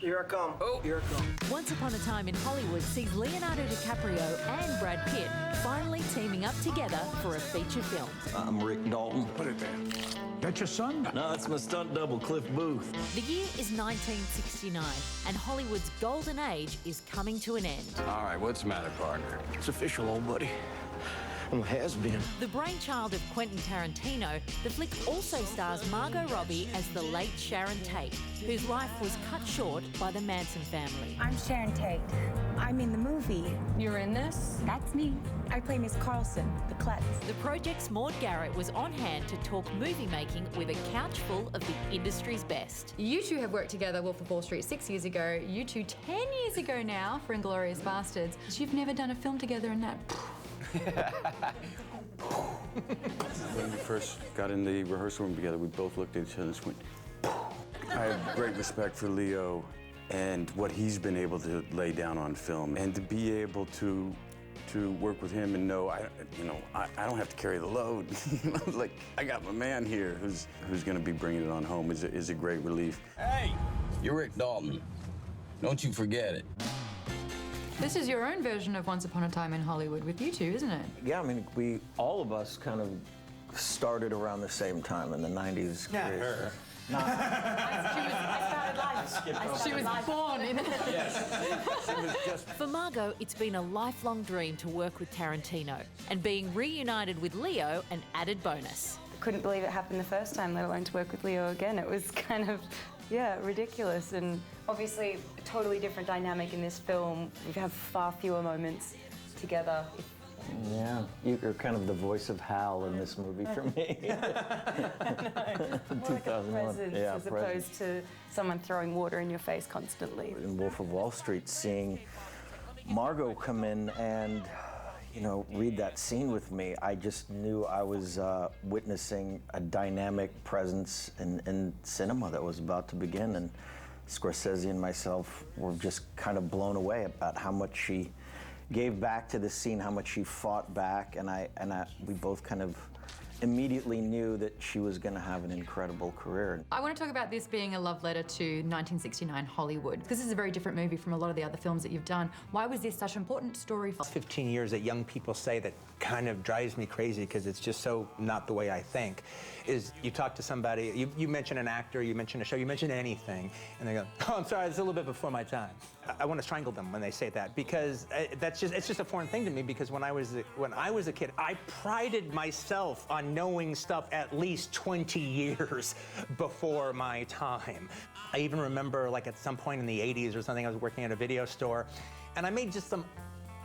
Here I come. Oh, here I come. Once Upon a Time in Hollywood sees Leonardo DiCaprio and Brad Pitt finally teaming up together for a feature film. I'm Rick Dalton. Put it there. That your son? No, it's my stunt double, Cliff Booth. The year is 1969, and Hollywood's golden age is coming to an end. All right, what's the matter, partner? It's official, old buddy. I'm a has-been. The brainchild of Quentin Tarantino, the flick also stars Margot Robbie as the late Sharon Tate, whose life was cut short by the Manson family. I'm Sharon Tate. I'm in the movie. You're in this? That's me. I play Miss Carlson, the klutz. The project's Maude Garrett was on hand to talk movie making with a couch full of the industry's best. You two have worked together, Wolf of Wall Street 6 years ago. You two 10 years ago now for Inglourious Bastards. You've never done a film together in that. When we first got in the rehearsal room together, we both looked at each other and just went, I have great respect for Leo and what he's been able to lay down on film, and to be able to work with him and know, I don't have to carry the load. Like, I got my man here who's going to be bringing it on home is a great relief. Hey, you're Rick Dalton. Don't you forget it. This is your own version of Once Upon a Time in Hollywood with you two, isn't it? Yeah, I mean, all of us kind of started around the same time in the 90s. Not her. She was born in it. Yes. She was just... For Margot, it's been a lifelong dream to work with Tarantino, and being reunited with Leo an added bonus. Couldn't believe it happened the first time, let alone to work with Leo again. It was kind of, ridiculous. And obviously, a totally different dynamic in this film. We have far fewer moments together. Yeah, you're kind of the voice of Hal in this movie for me. More like a presence as opposed to someone throwing water in your face constantly. In Wolf of Wall Street, seeing Margot come in and, read that scene with me, I just knew I was witnessing a dynamic presence in cinema that was about to begin. And Scorsese and myself were just kind of blown away about how much she gave back to the scene, how much she fought back, and we both kind of immediately knew that she was going to have an incredible career. I want to talk about this being a love letter to 1969 Hollywood, because this is a very different movie from a lot of the other films that you've done. Why was this such an important story? 15 years that young people say that kind of drives me crazy because it's just so not the way I think, is you talk to somebody, you mention an actor, you mention a show, you mention anything, and they go, oh, I'm sorry, it's a little bit before my time. I want to strangle them when they say that, because it's just a foreign thing to me, because when I was a kid, I prided myself on knowing stuff at least 20 years before my time. I even remember, like, at some point in the 80s or something, I was working at a video store, and I made just some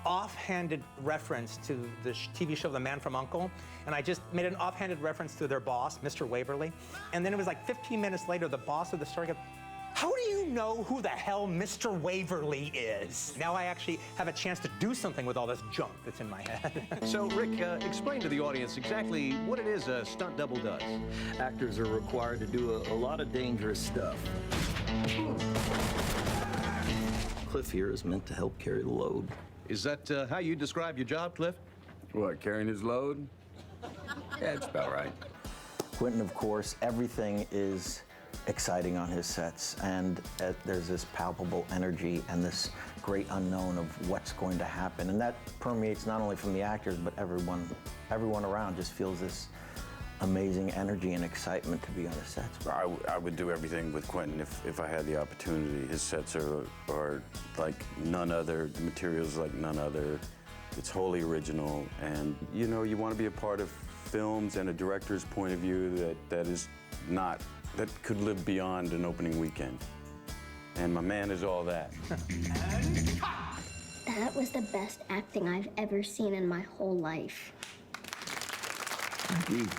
offhanded reference to the TV show The Man from U.N.C.L.E., and I just made an offhanded reference to their boss, Mr. Waverly, and then it was like 15 minutes later, the boss of the store goes, how do you know who the hell Mr. Waverly is? Now I actually have a chance to do something with all this junk that's in my head. So, Rick, explain to the audience exactly what it is a stunt double does. Actors are required to do a lot of dangerous stuff. Cliff here is meant to help carry the load. Is that how you describe your job, Cliff? What, carrying his load? Yeah, it's about right. Quentin, of course, everything is exciting on his sets, and there's this palpable energy and this great unknown of what's going to happen, and that permeates not only from the actors but everyone around just feels this amazing energy and excitement to be on the sets. I would do everything with Quentin if I had the opportunity. His sets are like none other, the material's like none other. It's wholly original, and you want to be a part of films and a director's point of view that could live beyond an opening weekend. And my man is all that. That was the best acting I've ever seen in my whole life. Indeed.